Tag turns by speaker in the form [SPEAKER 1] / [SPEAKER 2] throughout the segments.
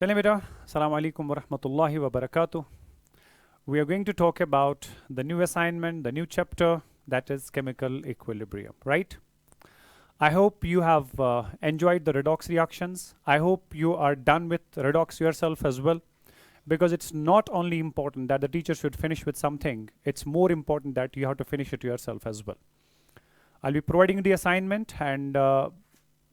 [SPEAKER 1] चलें बेटा, अस्सलाम वालेकुम वरहमतुल्लाहि वबरकातुह. We are going to talk about the new assignment, the new chapter, that is chemical equilibrium, right? I hope you have enjoyed the redox reactions. I hope you are done with redox yourself as well, because it's not only important that the teacher should finish with something, it's more important that you have to finish it yourself as well. I'll be providing the assignment and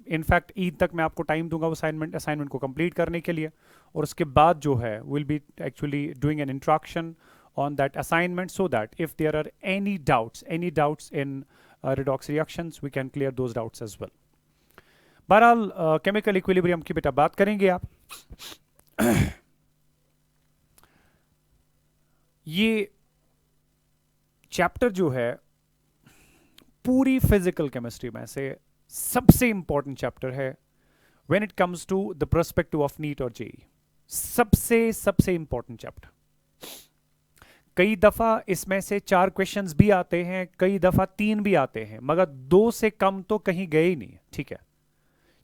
[SPEAKER 1] in fact Eid तक मैं आपको time दूंगा वो assignment को complete करने के लिए, और उसके बाद जो है will be actually doing an interaction on that assignment so that if there are any doubts in redox reactions we can clear those doubts as well. बहरहाल केमिकल इक्विलिब्रियम की बेटा बात करेंगे आप. ये चैप्टर जो है पूरी फिजिकल केमिस्ट्री में से सबसे इंपॉर्टेंट चैप्टर है when it comes to the perspective of NEET और जेई. सबसे इंपॉर्टेंट चैप्टर. कई दफा इसमें से 4 क्वेश्चंस भी आते हैं, कई दफा 3 भी आते हैं, मगर 2 से कम तो कहीं गए ही नहीं. ठीक है,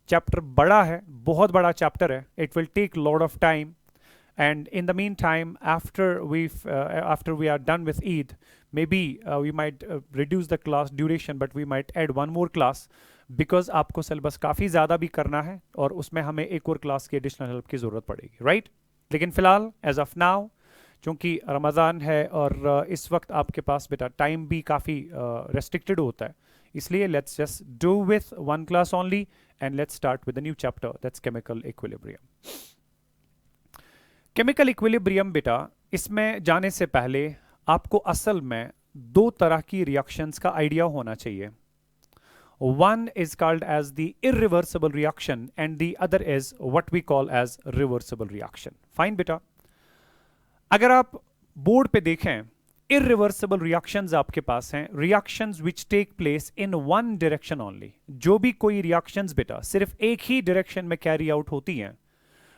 [SPEAKER 1] चैप्टर बड़ा है, बहुत बड़ा चैप्टर है. It will take lot of time, and in the meantime after we are done with Eid, maybe we might reduce the class duration, but we might add one more class because आपको syllabus काफ़ी ज़्यादा भी करना है और उसमें हमें एक और क्लास की एडिशनल हेल्प की ज़रूरत पड़ेगी, राइट? लेकिन फ़िलहाल एज ऑफ नाउ चूँकि रमज़ान है और इस वक्त आपके पास बेटा टाइम भी काफ़ी रेस्ट्रिक्टेड होता है, इसलिए let's just do with one class only and let's start with the new chapter, that's chemical equilibrium. Chemical equilibrium बेटा, इसमें जाने से पहले आपको असल में 2 तरह की रिएक्शंस का आइडिया होना चाहिए. One is called as the irreversible reaction and the other is what we call as reversible reaction. Fine बेटा, अगर आप बोर्ड पे देखें, इरिवर्सिबल रिएक्शंस आपके पास हैं, reactions which take place in one direction only. जो भी कोई रिएक्शंस बेटा सिर्फ एक ही डायरेक्शन में कैरी आउट होती हैं,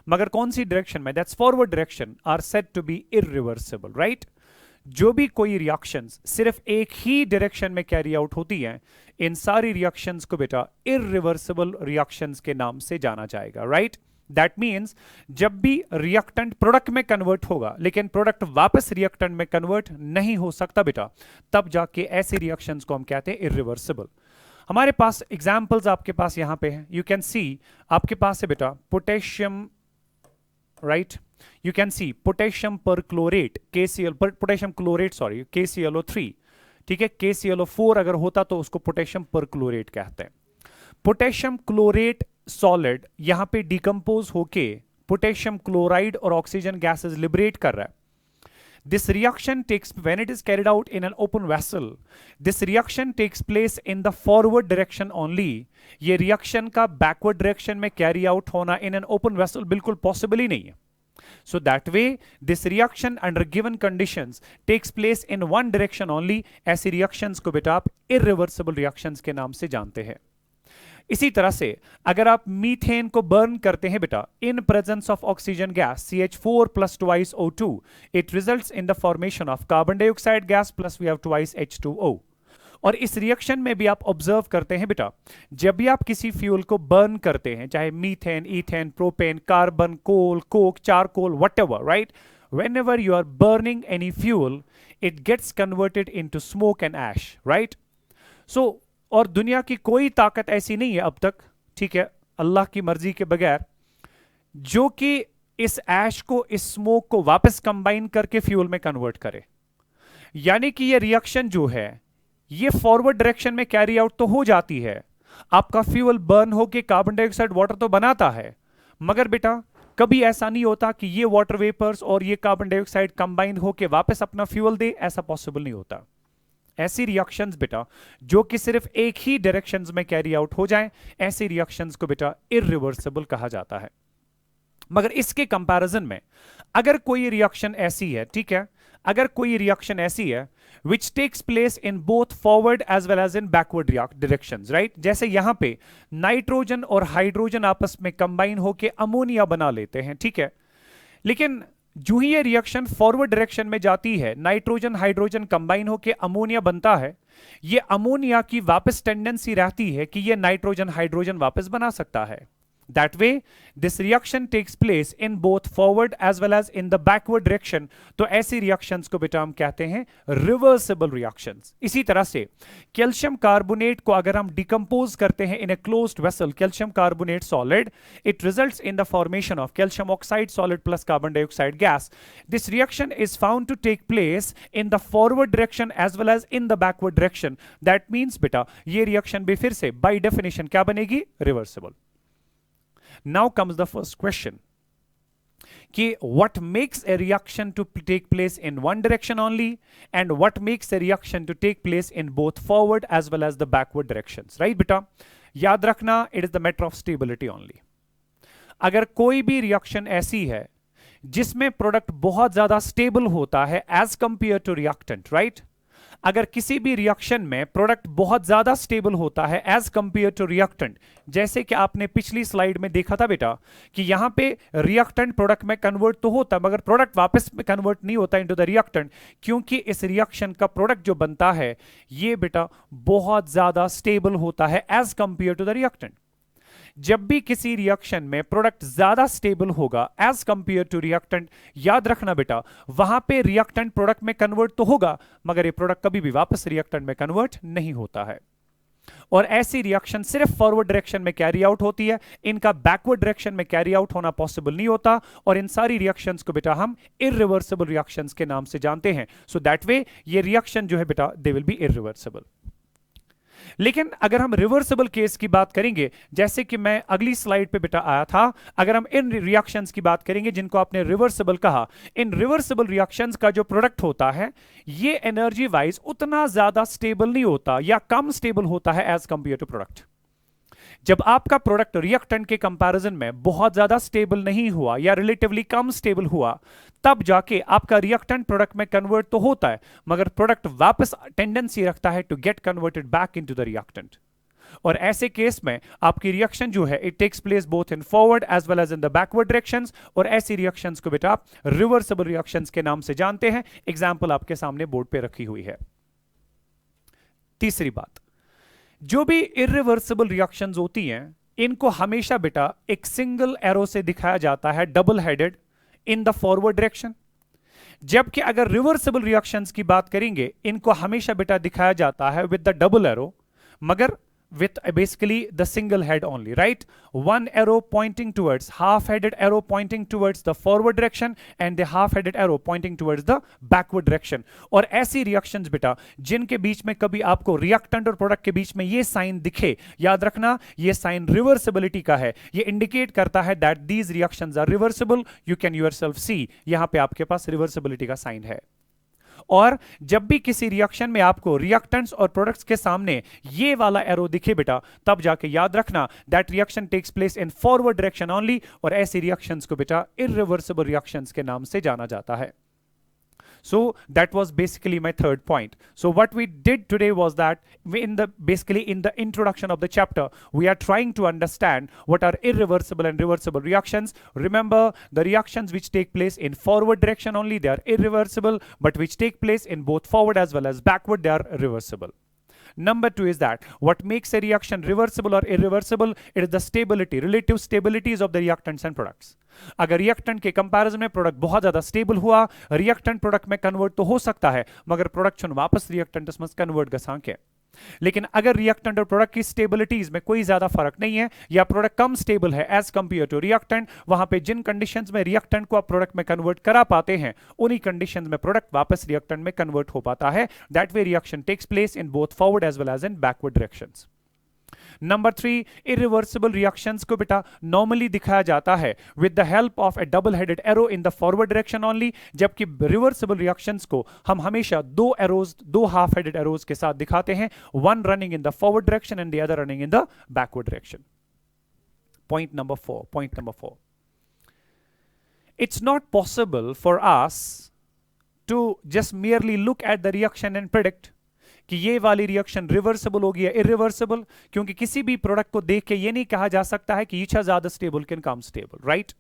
[SPEAKER 1] मगर कौन सी डायरेक्शन में, that's forward direction, are said to be irreversible, right? जो भी कोई रिएक्शंस सिर्फ एक ही डायरेक्शन में कैरी आउट होती हैं, इन सारी रिएक्शंस को बेटा इरिवर्सिबल रिएक्शंस के नाम से जाना जाएगा, राइट? दैट मीन्स जब भी रिएक्टेंट प्रोडक्ट में कन्वर्ट होगा लेकिन प्रोडक्ट वापस रिएक्टेंट में कन्वर्ट नहीं हो सकता बेटा, तब जाके ऐसे रिएक्शंस को हम कहते हैं इरिवर्सिबल. हमारे पास एग्जाम्पल्स आपके पास यहां पे हैं. यू कैन सी आपके पास है बेटा potassium, right? You can see potassium perchlorate, potassium chlorate, sorry, KClO3. ठीक है, KClO4 अगर होता तो उसको पोटेशियम परक्लोरेट कहते हैं. पोटेशियम क्लोरेट सॉलिड यहां पे डिकम्पोज होके पोटेशियम क्लोराइड और ऑक्सीजन गैसेस लिबरेट कर रहा है. This reaction takes, when it is carried out in an open vessel, this reaction takes place in the forward direction only. ये reaction का backward direction में carry out होना in an open vessel बिल्कुल possible ही नहीं है. So that way, this reaction under given conditions takes place in one direction only. ऐसी reactions को बेटा आप irreversible reactions के नाम से जानते हैं. इसी तरह से अगर आप मीथेन को बर्न करते हैं बेटा in presence of oxygen gas CH4 plus twice O2, it results in the formation of carbon dioxide gas plus we have twice H2O. और इस रिएक्शन में भी आप ऑब्जर्व करते हैं बेटा, जब भी आप किसी फ्यूल को बर्न करते हैं, चाहे methane, ethane, propane, carbon, coal, coke, charcoal, whatever, right? whenever you are burning any fuel, it gets converted into smoke and ash, right? So और दुनिया की कोई ताकत ऐसी नहीं है अब तक, ठीक है, अल्लाह की मर्जी के बगैर, जो कि इस ऐश को, इस स्मोक को वापस कंबाइन करके फ्यूल में कन्वर्ट करे. यानी कि ये रिएक्शन जो है ये फॉरवर्ड डायरेक्शन में कैरी आउट तो हो जाती है, आपका फ्यूल बर्न होके कार्बन डाइऑक्साइड वाटर तो बनाता है, मगर बेटा कभी ऐसा नहीं होता कि ये वाटर वेपर्स और ये कार्बन डाइऑक्साइड कंबाइन होके वापस अपना फ्यूल दे, ऐसा पॉसिबल नहीं होता. ऐसी रिएक्शंस बेटा जो कि सिर्फ एक ही डायरेक्शंस में कैरी आउट हो जाएं, ऐसी रिएक्शंस को बेटा इरिवर्सिबल कहा जाता है. मगर इसके कंपैरिजन में अगर कोई रिएक्शन ऐसी है, ठीक है, अगर कोई रिएक्शन ऐसी है which takes place in both forward as well as in backward directions, right? जैसे यहां पे नाइट्रोजन और हाइड्रोजन आपस में कंबाइन होके अमोनिया बना लेते हैं, ठीक है, लेकिन जो ही ये रिएक्शन फॉरवर्ड डायरेक्शन में जाती है, नाइट्रोजन हाइड्रोजन कंबाइन होके अमोनिया बनता है, ये अमोनिया की वापस टेंडेंसी रहती है कि ये नाइट्रोजन हाइड्रोजन वापस बना सकता है. That way, this reaction takes place in both forward as well as in the backward direction. तो ऐसी reactions को बेटा हम कहते हैं reversible reactions. इसी तरह से कैल्शियम कार्बोनेट को अगर हम डिकम्पोज करते हैं in a closed vessel, calcium carbonate solid, it results in the formation of calcium oxide solid plus carbon dioxide gas. This reaction is found to take place in the forward direction as well as in the backward direction. That means बेटा ये reaction भी फिर से by definition क्या बनेगी? Reversible. Now comes the first question कि what makes a reaction to take place in one direction only and what makes a reaction to take place in both forward as well as the backward directions, right बेटा? याद रखना, it is the matter of stability only. अगर कोई भी reaction ऐसी है जिसमें product बहुत ज्यादा स्टेबल होता है as compare to reactant, right? अगर किसी भी रिएक्शन में प्रोडक्ट बहुत ज्यादा स्टेबल होता है एज कंपेयर टू रिएक्टेंट, जैसे कि आपने पिछली स्लाइड में देखा था बेटा कि यहां पे रिएक्टेंट प्रोडक्ट में कन्वर्ट तो होता है मगर प्रोडक्ट वापस में कन्वर्ट नहीं होता इनटू द रिएक्टेंट, क्योंकि इस रिएक्शन का प्रोडक्ट जो बनता है ये बेटा बहुत ज्यादा स्टेबल होता है as compare to the reactant. जब भी किसी रिएक्शन में प्रोडक्ट ज्यादा स्टेबल होगा एज कंपेयर टू रिएक्टेंट, याद रखना बेटा वहां पे रिएक्टेंट प्रोडक्ट में कन्वर्ट तो होगा मगर ये प्रोडक्ट कभी भी वापस रिएक्टेंट में कन्वर्ट नहीं होता है. और ऐसी रिएक्शन सिर्फ फॉरवर्ड डायरेक्शन में कैरी आउट होती है, इनका बैकवर्ड डायरेक्शन में कैरी आउट होना पॉसिबल नहीं होता. और इन सारी रिएक्शंस को बेटा हम इररिवर्सिबल रिएक्शंस के नाम से जानते हैं. सो दैट वे ये रिएक्शन जो है बेटा दे विल बी इररिवर्सिबल. लेकिन अगर हम रिवर्सिबल केस की बात करेंगे, जैसे कि मैं अगली स्लाइड पे बेटा आया था, अगर हम इन रिएक्शंस की बात करेंगे जिनको आपने रिवर्सिबल कहा, इन रिवर्सिबल रिएक्शंस का जो प्रोडक्ट होता है ये एनर्जी वाइज उतना ज्यादा स्टेबल नहीं होता या कम स्टेबल होता है एज कंपेयर टू प्रोडक्ट. जब आपका प्रोडक्ट रिएक्टेंट के कंपैरिजन में बहुत ज्यादा स्टेबल नहीं हुआ या रिलेटिवली कम स्टेबल हुआ, तब जाके आपका रिएक्टेंट प्रोडक्ट में कन्वर्ट तो होता है मगर प्रोडक्ट वापस टेंडेंसी रखता है to get converted back into the reactant. और ऐसे केस में आपकी रिएक्शन जो है it takes place both in forward as well as in the backward directions. और ऐसी रिएक्शंस को बेटा आप रिवर्सिबल रिएक्शंस के नाम से जानते हैं. एग्जांपल आपके सामने बोर्ड पे रखी हुई है. तीसरी बात, जो भी इररिवर्सिबल रिएक्शंस होती हैं इनको हमेशा बेटा एक सिंगल एरो से दिखाया जाता है, double headed in the forward direction. जबकि अगर रिवर्सिबल रिएक्शंस की बात करेंगे इनको हमेशा बेटा दिखाया जाता है विद द डबल एरो मगर with basically the single head only, right? One arrow pointing towards, half-headed arrow pointing towards the forward direction and the half-headed arrow pointing towards the backward direction. और ऐसी reactions बेटा जिनके बीच में कभी आपको reactant और product के बीच में ये sign दिखे, याद रखना ये sign reversibility का है. ये indicate करता है that these reactions are reversible. You can yourself see यहाँ पे आपके पास reversibility का sign है. और जब भी किसी रिएक्शन में आपको रिएक्टेंट्स और प्रोडक्ट्स के सामने ये वाला एरो दिखे बेटा, तब जाके याद रखना that reaction takes place in forward direction only. और ऐसी रिएक्शंस को बेटा इररिवर्सिबल रिएक्शंस के नाम से जाना जाता है. So that was basically my third point. So what we did today was that in the introduction of the chapter, we are trying to understand what are irreversible and reversible reactions. Remember, the reactions which take place in forward direction only, they are irreversible, but which take place in both forward as well as backward, they are reversible. Number two is that what makes a reaction reversible or irreversible, it is the stability, relative stabilities of the reactants and products. अगर reactant के comparison में product बहुत ज्यादा stable हुआ, reactant product में convert तो हो सकता है मगर प्रोडक्शन वापस रिएक्टेंट्स में कन्वर्ट गसां के. लेकिन अगर रिएक्टेंट और प्रोडक्ट की स्टेबिलिटीज में कोई ज्यादा फर्क नहीं है या प्रोडक्ट कम स्टेबल है एज कंपेयर टू रिएक्टेंट, वहां पे जिन कंडीशंस में रिएक्टेंट को आप प्रोडक्ट में कन्वर्ट करा पाते हैं उन्हीं कंडीशंस में प्रोडक्ट वापस रिएक्टेंट में कन्वर्ट हो पाता है. That way reaction takes place in both forward as well as in backward directions. Number 3, irreversible reactions को बेटा नॉर्मली दिखाया जाता है with the help of a double headed arrow in the forward direction only, जबकि reversible reactions को हम हमेशा दो हाफ हेडेड एरोज के साथ दिखाते हैं, one running in the forward direction and the other running in the backward direction. Point number 4. It's not possible for us to just merely look at the reaction and predict कि ये वाली reaction reversible होगी या irreversible, क्योंकि किसी भी product को देख के ये नहीं कहा जा सकता है कि ये ज्यादा स्टेबल कि कम स्टेबल, राइट?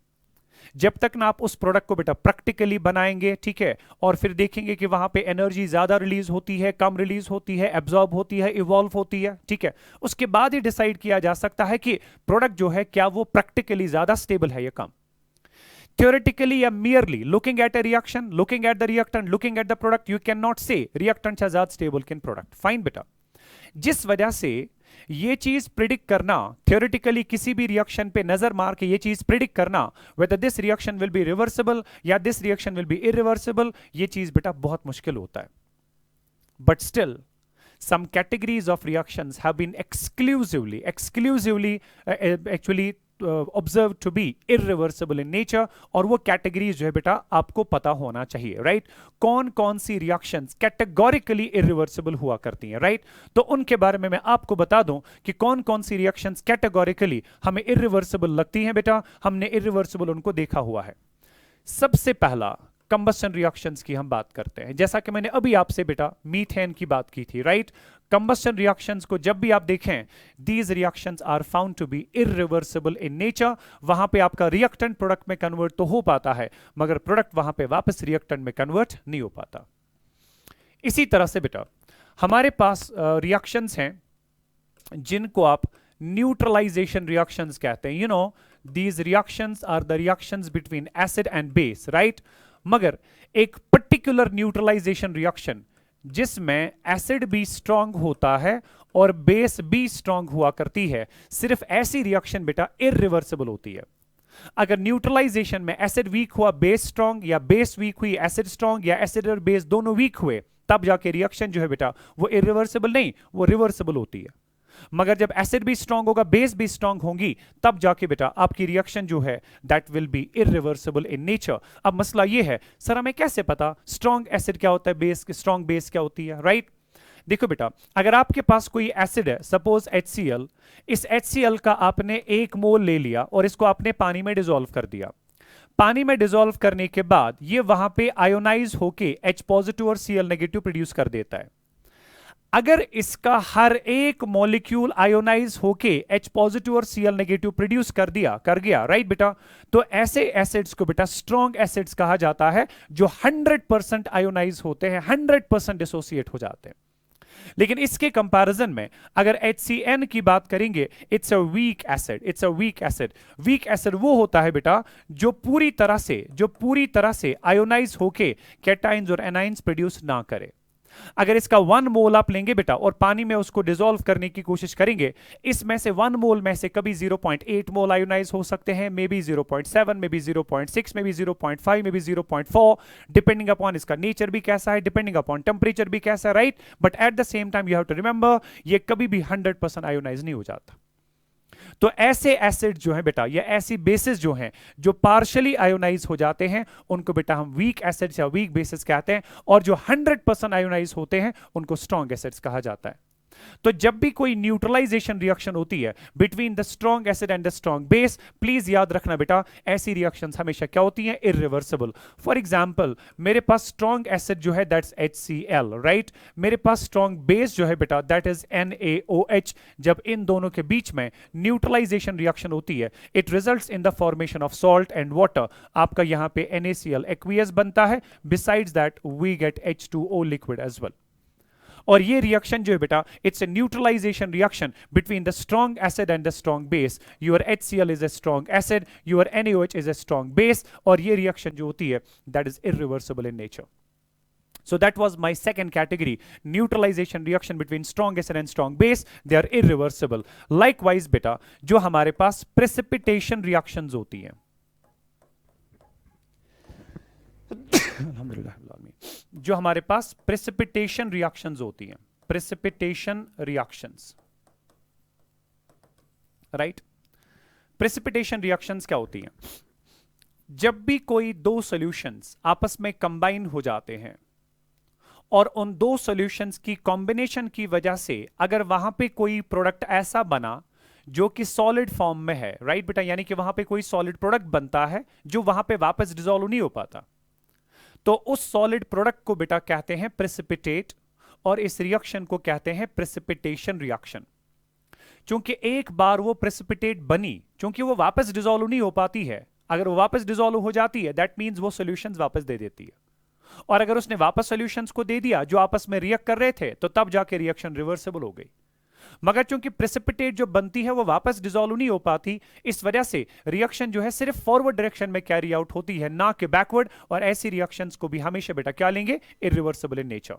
[SPEAKER 1] जब तक ना आप उस प्रोडक्ट को बेटा प्रैक्टिकली बनाएंगे, ठीक है, और फिर देखेंगे कि वहां पे एनर्जी ज्यादा रिलीज होती है, कम रिलीज होती है, एब्जॉर्ब होती है, इवॉल्व होती है, ठीक है, उसके बाद ही डिसाइड किया जा सकता है कि प्रोडक्ट जो है क्या वो प्रैक्टिकली ज्यादा स्टेबल है या कम। Theoretically या merely looking at a reaction, looking at the reactant, looking at the product, you cannot say reactants are ज्यादा stable kin product. Fine बेटा, जिस वजह से ये चीज प्रिडिक्ट करना, थियोरेटिकली किसी भी रिएक्शन पे नजर मार के ये चीज प्रिडिक्ट करना whether this reaction will be reversible या this reaction will be irreversible, ये चीज बेटा बहुत मुश्किल होता है। But still some categories of reactions have been exclusively actually observed to be irreversible in nature, और वो कैटेगरीज जो है बेटा आपको पता होना चाहिए, राइट? कौन कौन सी रिएक्शंस कैटेगोरिकली इरिवर्सिबल हुआ करती हैं, राइट? तो उनके बारे में मैं आपको बता दूं कि कौन कौन सी रिएक्शंस कैटेगोरिकली हमें इरिवर्सिबल लगती हैं बेटा, हमने इरिवर्सिबल उनको देखा हुआ है। सबसे पहला कंबस्शन रिएक्शंस की हम बात करते हैं, जैसा कि मैंने अभी आपसे बेटा मीथेन की बात की थी, राइट? कंबस्शन रिएक्शंस को जब भी आप देखें, these reactions are found to be irreversible in nature. वहां पे आपका रिएक्टेंट प्रोडक्ट में कन्वर्ट तो हो पाता है, मगर प्रोडक्ट वहां पे वापस रिएक्टेंट में कन्वर्ट नहीं हो पाता। इसी तरह से बेटा हमारे पास रिएक्शंस हैं जिनको आप न्यूट्रलाइजेशन रिएक्शंस कहते हैं। You know, these reactions are the reactions between acid and base, right? मगर एक पर्टिकुलर न्यूट्रलाइजेशन रिएक्शन जिसमें एसिड भी स्ट्रांग होता है और बेस भी स्ट्रांग हुआ करती है, सिर्फ ऐसी रिएक्शन बेटा इरिवर्सिबल होती है। अगर न्यूट्रलाइजेशन में एसिड वीक हुआ बेस स्ट्रांग, या बेस वीक हुई एसिड स्ट्रांग, या एसिड और बेस दोनों वीक हुए, तब जाके रिएक्शन जो है बेटा वो इरिवर्सिबल नहीं, वो रिवर्सिबल होती है। मगर जब एसिड भी स्ट्रांग होगा, बेस भी स्ट्रांग होंगी, तब जाके बेटा आपकी रिएक्शन जो है that will B irreversible in nature. अब मसला ये है, सर हमें कैसे पता स्ट्रांग एसिड क्या होता है, बेस स्ट्रांग बेस क्या होती है, राइट? देखो बेटा, अगर आपके पास कोई एसिड है, सपोज HCl, इस HCl का आपने 1 मोल ले लिया और इसको आपने पानी में डिसॉल्व कर दिया। पानी में डिसॉल्व करने के बाद ये वहां पे आयोनाइज होके H पॉजिटिव और Cl नेगेटिव प्रोड्यूस कर देता है। अगर इसका हर एक मॉलिक्यूल आयोनाइज होके H पॉजिटिव और Cl नेगेटिव प्रोड्यूस कर गया, राइट बेटा? तो ऐसे एसिड्स को बेटा स्ट्रॉन्ग एसिड्स कहा जाता है, जो 100% आयोनाइज होते हैं, 100% एसोसिएट हो जाते हैं। लेकिन इसके कंपैरिजन में अगर HCN की बात करेंगे, it's a weak acid, it's a weak acid. Weak acid वो होता है बेटा जो पूरी तरह से आयोनाइज होके कैटाइंस और एनाइंस प्रोड्यूस ना करे। अगर इसका 1 मोल आप लेंगे बेटा और पानी में उसको डिसॉल्व करने की कोशिश करेंगे, इसमें से 1 मोल में से कभी 0.8 मोल आयोनाइज हो सकते हैं, maybe 0.7, maybe 0.6, maybe 0.5, maybe 0.4, depending upon इसका नेचर भी कैसा है, डिपेंडिंग अपॉन टेम्परेचर भी कैसा है, right? But at the same time you have to remember, ये कभी भी 100% आयोनाइज नहीं हो जाता। तो ऐसे एसिड जो है बेटा, या ऐसी बेसिस जो हैं जो पार्शियली आयोनाइज हो जाते हैं, उनको बेटा हम वीक एसिड्स या वीक बेसिस कहते हैं, और जो 100% आयोनाइज होते हैं उनको स्ट्रॉन्ग एसिड्स कहा जाता है। तो जब भी कोई न्यूट्रलाइजेशन रिएक्शन होती है between the strong acid and the strong base, please याद रखना बेटा ऐसी रिएक्शंस हमेशा क्या होती हैं, इरिवर्सिबल। फॉर एग्जांपल, मेरे पास स्ट्रॉन्ग एसिड जो है दैट्स HCl, राइट? मेरे पास स्ट्रॉन्ग बेस जो है बेटा दैट इज NaOH। जब इन दोनों के बीच में न्यूट्रलाइजेशन रिएक्शन होती है, it results in the formation of salt and water. आपका यहां पे NaCl एक्वियस बनता है, besides that we get H2O liquid as well. और ये रिएक्शन जो है बेटा, it's a neutralization reaction between the strong acid and the strong base. Your HCl is a strong acid, your NaOH is a strong base, और ये reaction जो होती है that is irreversible in nature. So that was my second category, neutralization reaction between strong acid and strong base, they are irreversible. Likewise बेटा, जो हमारे पास precipitation reactions होती हैं, जो हमारे पास प्रेसिपिटेशन रिएक्शंस होती हैं, precipitation reactions, right? Precipitation reactions क्या होती हैं? जब भी कोई 2 सॉल्यूशंस आपस में कंबाइन हो जाते हैं और उन 2 सॉल्यूशंस की कॉम्बिनेशन की वजह से अगर वहां पे कोई प्रोडक्ट ऐसा बना जो कि सॉलिड फॉर्म में है, राइट बेटा? यानी कि वहां पे कोई सॉलिड प्रोडक्ट बनता है जो वहां पे वापस डिसॉल्व नहीं हो पाता, तो उस सॉलिड प्रोडक्ट को बेटा कहते हैं प्रेसिपिटेट, और इस रिएक्शन को कहते हैं प्रेसिपिटेशन रिएक्शन। क्योंकि एक बार वो प्रेसिपिटेट बनी, क्योंकि वो वापस डिसॉल्व नहीं हो पाती है, अगर वो वापस डिसॉल्व हो जाती है दैट मीन्स वो सॉल्यूशंस वापस दे देती है। और अगर उसने वापस सॉल्यूशंस को दे दिया जो आपस में रिएक्ट कर रहे थे तो तब जाके रिएक्शन रिवर्सिबल हो गई। मगर चूंकि प्रेसिपिटेट जो बनती है वो वापस डिसॉल्व नहीं हो पाती, इस वजह से रिएक्शन जो है सिर्फ फॉरवर्ड डायरेक्शन में कैरी आउट होती है, ना कि बैकवर्ड। और ऐसी रिएक्शंस को भी हमेशा बेटा क्या लेंगे, irreversible in nature.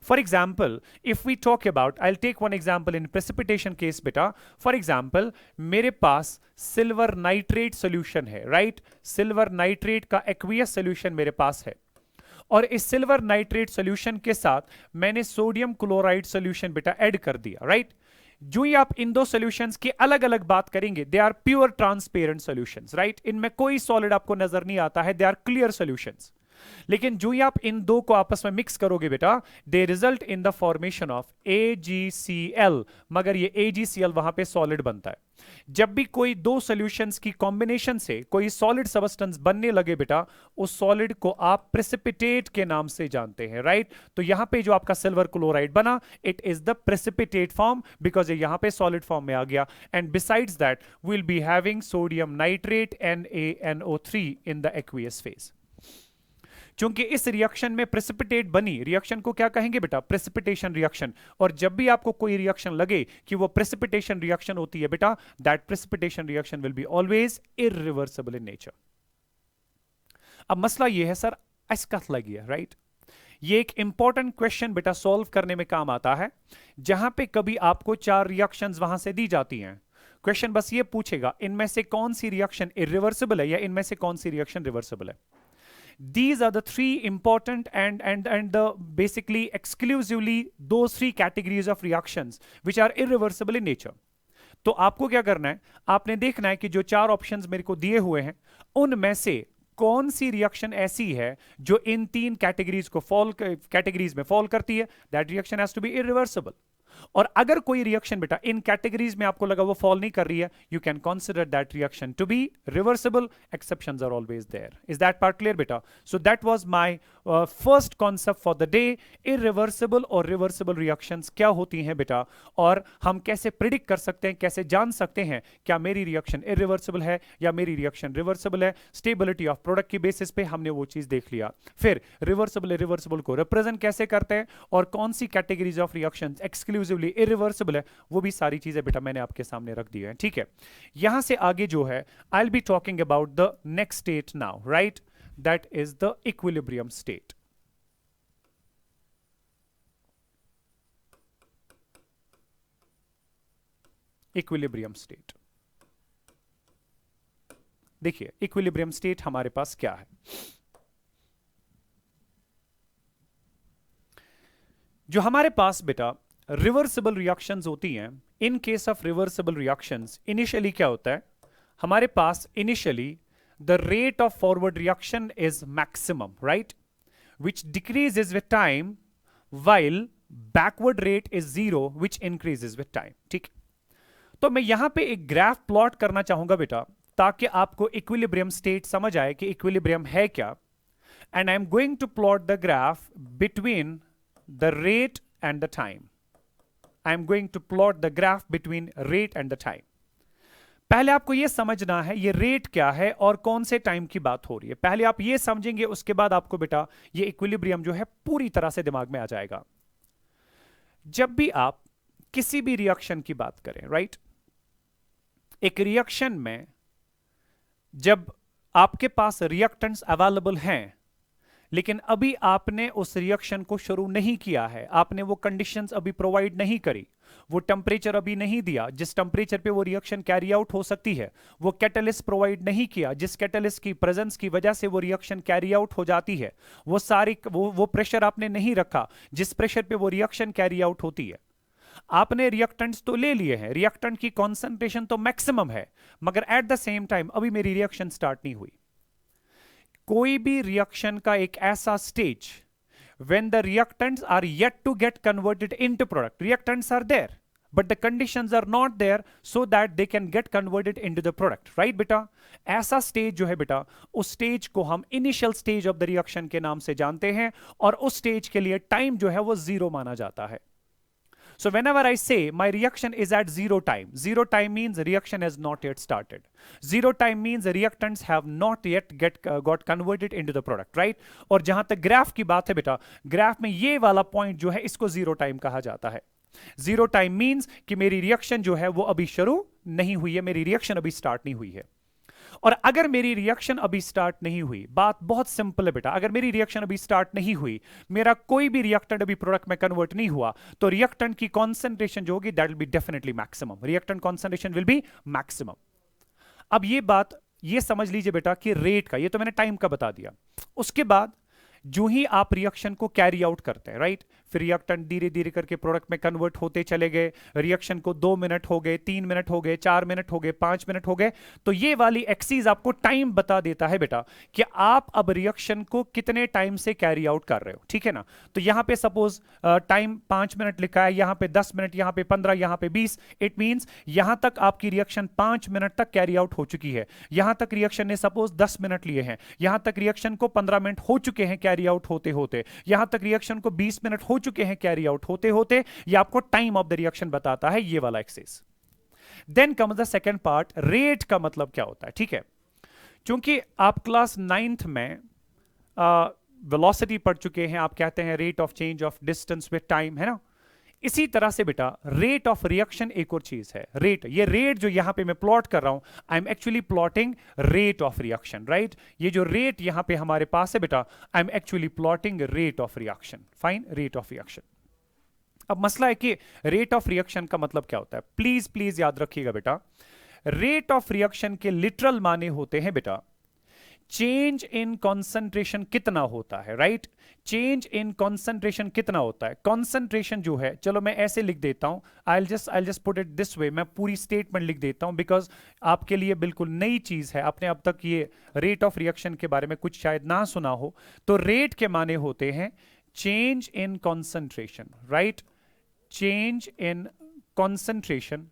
[SPEAKER 1] For example, if we talk about, I'll take one example in precipitation case बेटा। For example, मेरे पास सिल्वर नाइट्रेट सोल्यूशन है, राइट? सिल्वर नाइट्रेट का एक्वियस सोल्यूशन मेरे पास है, और इस सिल्वर नाइट्रेट सोल्यूशन के साथ मैंने सोडियम क्लोराइड सोल्यूशन बेटा ऐड कर दिया, राइट? जो ही आप इन दो सॉल्यूशंस की अलग अलग बात करेंगे, they are pure transparent solutions, right? इनमें कोई सॉलिड आपको नजर नहीं आता है, दे आर क्लियर सॉल्यूशंस। लेकिन जो ही आप इन दो को आपस में मिक्स करोगे बेटा, they result in the formation of AgCl, मगर ये AgCl वहां पे सॉलिड बनता है। जब भी कोई दो सॉल्यूशंस की कॉम्बिनेशन से कोई सॉलिड सब्सटेंस बनने लगे बेटा, उस सॉलिड को आप प्रेसिपिटेट के नाम से जानते हैं, राइट? तो यहां पे जो आपका सिल्वर क्लोराइड बना, it is the precipitate form because ये यहां पे सॉलिड फॉर्म में आ गया। And besides that will be having sodium nitrate NaNO3 in the aqueous phase. क्योंकि इस रिएक्शन में प्रेसिपिटेट बनी, रिएक्शन को क्या कहेंगे बेटा, प्रेसिपिटेशन रिएक्शन। और जब भी आपको कोई रिएक्शन लगे कि वो प्रेसिपिटेशन रिएक्शन होती है बेटा, that precipitation reaction will be always irreversible in nature. अब मसला ये है सर, अस्कत लगी है, राइट? ये एक इंपॉर्टेंट क्वेश्चन बेटा सॉल्व करने में काम आता है, जहां पे कभी आपको 4 रिएक्शंस वहां से दी जाती हैं। क्वेश्चन बस ये पूछेगा इनमें से कौन सी रिएक्शन इरिवर्सिबल है या इनमें से कौन सी रिएक्शन रिवर्सिबल है। These are the 3 important and the basically exclusively those 3 categories of reactions which are irreversible in nature. तो आपको क्या करना है, आपने देखना है कि जो 4 ऑप्शंस मेरे को दिए हुए हैं उनमें से कौन सी रिएक्शन ऐसी है जो इन 3 कैटेगरीज में फॉल करती है, that reaction has to be irreversible. और अगर कोई रिएक्शन बेटा इन कैटेगरीज में आपको लगा वो फॉल नहीं कर रही है, you can consider that reaction to be reversible. Exceptions are always there. Is that part clear बेटा? So that was my first concept for the day. Irreversible और रिवर्सिबल रिएक्शंस क्या होती हैं बेटा, और हम कैसे प्रिडिक्ट कर सकते हैं, कैसे जान सकते हैं क्या मेरी रिएक्शन इरिवर्सिबल है या मेरी रिएक्शन रिवर्सिबल है। स्टेबिलिटी ऑफ प्रोडक्ट की बेसिस पे हमने वो चीज देख लिया। फिर रिवर्सिबल इरिवर्सिबल को रिप्रेजेंट कैसे करते हैं और कौन सी categories of reactions exclusively irreversible है, वो भी सारी चीजें बेटा मैंने आपके सामने रख दी है, ठीक है? यहां से आगे जो है आई will be talking about the next state now, right? That is the equilibrium state. Equilibrium state, देखिए इक्विलिब्रियम स्टेट हमारे पास क्या है। जो हमारे पास बेटा रिवर्सिबल रिएक्शंस होती हैं, in case of reversible reactions initially क्या होता है, हमारे पास initially the rate of forward reaction is maximum, right, which decreases with time, while backward rate is 0 which increases with time, ठीक? तो मैं यहां पे एक ग्राफ प्लॉट करना चाहूंगा बेटा, ताकि आपको इक्विलिब्रियम स्टेट समझ आए कि इक्विलिब्रियम है क्या। And I am going to plot the graph between the rate and the time. I am going to plot the graph between rate and the time. पहले आपको यह समझना है ये रेट क्या है और कौन से टाइम की बात हो रही है। पहले आप ये समझेंगे, उसके बाद आपको बेटा ये इक्विलिब्रियम जो है पूरी तरह से दिमाग में आ जाएगा। जब भी आप किसी भी रिएक्शन की बात करें, राइट, एक रिएक्शन में जब आपके पास रिएक्टेंट्स अवेलेबल हैं लेकिन अभी आपने उस रिएक्शन को शुरू नहीं किया है, आपने वो कंडीशंस अभी प्रोवाइड नहीं करी, वो टेम्परेचर अभी नहीं दिया जिस टेम्परेचर पे वो रिएक्शन कैरी आउट हो सकती है, वो कैटलिस्ट प्रोवाइड नहीं किया जिस कैटलिस्ट की प्रेजेंस की वजह से वो रिएक्शन कैरी आउट हो जाती है, वो सारी वो प्रेशर आपने नहीं रखा जिस प्रेशर पे वो रिएक्शन कैरी आउट होती है। आपने रिएक्टेंट्स तो ले लिए हैं, रिएक्टेंट की कॉन्सेंट्रेशन तो मैक्सिमम है, मगर एट द सेम टाइम अभी मेरी रिएक्शन स्टार्ट नहीं हुई। कोई भी रिएक्शन का एक ऐसा stage when the reactants are yet to get converted into product, reactants are there but the conditions are not there so that they can get converted into the product, right बेटा? ऐसा stage जो है बेटा, उस stage को हम initial stage of the reaction के नाम से जानते हैं और उस स्टेज के लिए टाइम जो है वो 0 माना जाता है। So whenever I say my reaction is at zero time means reaction has not yet started. Zero time means the reactants have not yet got converted into the product, right? और जहां तक graph की बात है बेटा, graph में ये वाला पॉइंट जो है इसको जीरो टाइम कहा जाता है. जीरो टाइम मींस कि मेरी रिएक्शन जो है वो अभी शुरू नहीं हुई है, मेरी रिएक्शन अभी स्टार्ट नहीं हुई है. और अगर मेरी रिएक्शन अभी स्टार्ट नहीं हुई, बात बहुत सिंपल है बेटा, अगर मेरी रिएक्शन अभी स्टार्ट नहीं हुई, मेरा कोई भी रिएक्टेंट अभी प्रोडक्ट में कन्वर्ट नहीं हुआ, तो रिएक्टेंट की कॉन्सेंट्रेशन जो होगी that will be definitely maximum. Reactant concentration will be maximum. अब ये बात ये समझ लीजिए बेटा कि रेट का, ये तो मैंने टाइम का बता दिया. उसके बाद जो ही आप रिएक्शन को कैरी आउट करते हैं, राइट, फिर रिएक्टेंट धीरे धीरे करके प्रोडक्ट में कन्वर्ट होते चले गए, रिएक्शन को 2 मिनट हो गए, 3 मिनट हो गए, 4 मिनट हो गए, 5 मिनट हो गए, तो ये वाली एक्सीज आपको टाइम बता देता है बेटा कि आप अब रिएक्शन को कितने टाइम से कैरी आउट कर रहे हो. ठीक है ना. तो यहां पे सपोज टाइम 5 मिनट लिखा है, यहां पे 10 मिनट, यहां पे 15, यहां पे 20. इट मींस यहां तक आपकी रिएक्शन 5 मिनट तक कैरी आउट हो चुकी है. यहां तक रिएक्शन ने सपोज 10 मिनट लिए हैं, यहां तक रिएक्शन को 15 मिनट हो चुके हैं कैरी आउट होते होते, यहां तक रिएक्शन को 20 मिनट हो चुके हैं कैरी आउट होते होते. ये आपको टाइम ऑफ द रिएक्शन बताता है, ये वाला axis. Then comes the second part, rate का मतलब क्या होता है. ठीक है, क्योंकि आप क्लास 9th में वेलोसिटी पढ़ चुके हैं, आप कहते हैं rate of change of distance with time, है ना. इसी तरह से बेटा रेट ऑफ रिएक्शन एक और चीज है. रेट, ये रेट जो यहां पे मैं प्लॉट कर रहा हूं, I am actually plotting rate of reaction, right. ये जो रेट यहां पे हमारे पास है बेटा, I am actually plotting rate of reaction. Fine, rate of reaction. अब मसला है कि रेट ऑफ रिएक्शन का मतलब क्या होता है. प्लीज प्लीज याद रखिएगा बेटा, रेट ऑफ रिएक्शन के लिटरल माने होते हैं बेटा चेंज इन कॉन्सेंट्रेशन कितना होता है, राइट. चेंज इन कॉन्सेंट्रेशन कितना होता है. कॉन्सेंट्रेशन जो है, चलो मैं ऐसे लिख देता हूं, I just put it this way, मैं पूरी स्टेटमेंट लिख देता हूं बिकॉज आपके लिए बिल्कुल नई चीज है, आपने अब तक ये रेट ऑफ रिएक्शन के बारे में कुछ शायद ना सुना हो. तो रेट के माने होते हैं change in concentration, right. Change in concentration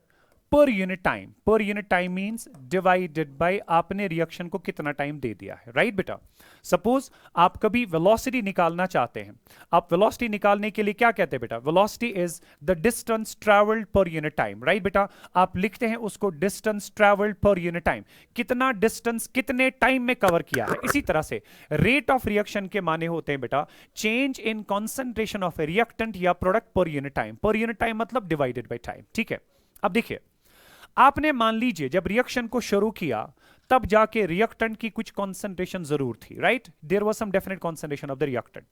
[SPEAKER 1] पर unit time. Per unit time means divided by आपने रिएक्शन को कितना टाइम दे दिया है, राइट बेटा. सपोज आप कभी वेलोसिटी निकालना चाहते हैं, आप वेलोसिटी निकालने के लिए क्या कहते हैं बेटा, velocity is the distance travelled पर यूनिट टाइम, राइट बेटा. आप लिखते हैं उसको डिस्टेंस ट्रैवल्ड पर यूनिट टाइम, कितना डिस्टेंस कितने टाइम में कवर किया है. इसी तरह से रेट ऑफ रिएक्शन के माने होते हैं बेटा change in concentration of a reactant या product per unit time. Per unit time मतलब डिवाइडेड बाय टाइम. ठीक है. अब देखिए, आपने मान लीजिए जब रिएक्शन को शुरू किया तब जाके रिएक्टेंट की कुछ कॉन्सेंट्रेशन जरूर थी, right. There was some definite concentration of the reactant.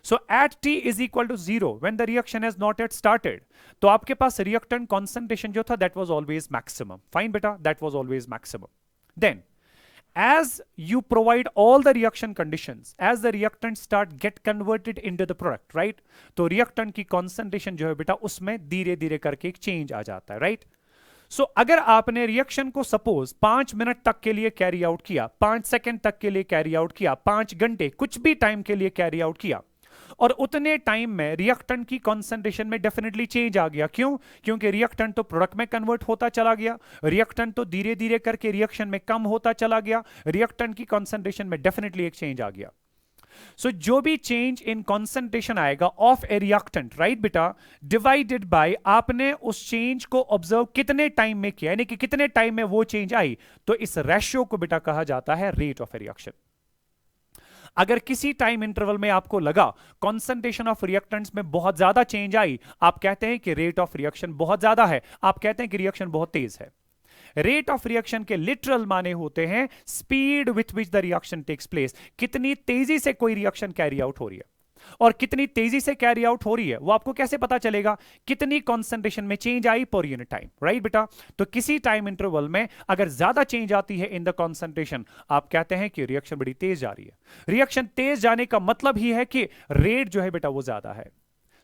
[SPEAKER 1] So at t is equal to 0 when the reaction has not yet started, तो आपके पास रिएक्टेंट कॉन्सेंट्रेशन जो था that was always maximum. Fine बेटा, that was always maximum. Then as you provide all the reaction conditions, as the reactants start get converted into the product, right, तो reactant की concentration जो है बेटा उसमें धीरे धीरे करके एक चेंज आ जाता है, राइट. सो अगर आपने रिएक्शन को सपोज 5 मिनट तक के लिए कैरी आउट किया, 5 सेकंड तक के लिए कैरी आउट किया, 5 घंटे कुछ भी टाइम के लिए कैरी आउट किया, और उतने टाइम में रिएक्टेंट की कॉन्सेंट्रेशन में डेफिनेटली चेंज आ गया. क्यों? क्योंकि रिएक्टेंट तो प्रोडक्ट में कन्वर्ट होता चला गया, रिएक्टेंट तो धीरे धीरे करके रिएक्शन में कम होता चला गया, रिएक्टेंट की कॉन्सेंट्रेशन में डेफिनेटली एक चेंज आ गया. सो जो भी चेंज इन कॉन्सेंट्रेशन आएगा ऑफ ए रिएक्टेंट, राइट बेटा, डिवाइडेड बाय आपने उस चेंज को ऑब्जर्व कितने टाइम में किया, यानी कि कितने टाइम में वो चेंज आई, तो इस रेशियो को बेटा कहा जाता है रेट ऑफ ए रिएक्शन. अगर किसी टाइम इंटरवल में आपको लगा कॉन्सेंट्रेशन ऑफ रिएक्टेंट्स में बहुत ज्यादा चेंज आई, आप कहते हैं कि रेट ऑफ रिएक्शन बहुत ज्यादा है, आप कहते हैं कि रिएक्शन बहुत तेज है. रेट ऑफ रिएक्शन के लिटरल माने होते हैं speed with which the reaction takes place, कितनी तेजी से कोई रिएक्शन कैरी आउट हो रही है. और कितनी तेजी से कैरी आउट हो रही है वो आपको कैसे पता चलेगा, कितनी कॉन्सेंट्रेशन में चेंज आई पर यूनिट टाइम, राइट बेटा. तो किसी टाइम इंटरवल में अगर ज्यादा चेंज आती है इन द कॉन्सेंट्रेशन, आप कहते हैं कि रिएक्शन बड़ी तेज जा रही है. रिएक्शन तेज जाने का मतलब ही है कि रेट जो है बेटा वो ज्यादा है.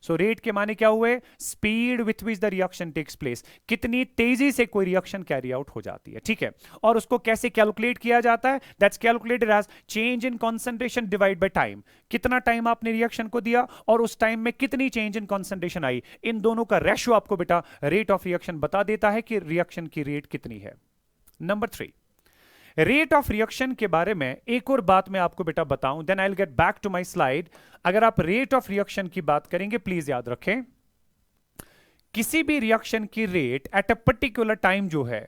[SPEAKER 1] सो रेट के माने क्या हुए, speed with which the reaction takes place, कितनी तेजी से कोई रिएक्शन कैरी आउट हो जाती है. ठीक है. और उसको कैसे कैलकुलेट किया जाता है, that's calculated as change in concentration divide by time. कितना टाइम आपने रिएक्शन को दिया और उस टाइम में कितनी चेंज इन कॉन्सेंट्रेशन आई, इन दोनों का रेशियो आपको बेटा रेट ऑफ रिएक्शन बता देता है कि रिएक्शन की रेट कितनी है. नंबर 3, रेट ऑफ रिएक्शन के बारे में एक और बात मैं आपको बेटा बताऊं, then I will get back to my slide. अगर आप रेट ऑफ रिएक्शन की बात करेंगे, प्लीज याद रखें किसी भी रिएक्शन की rate at a particular time जो है,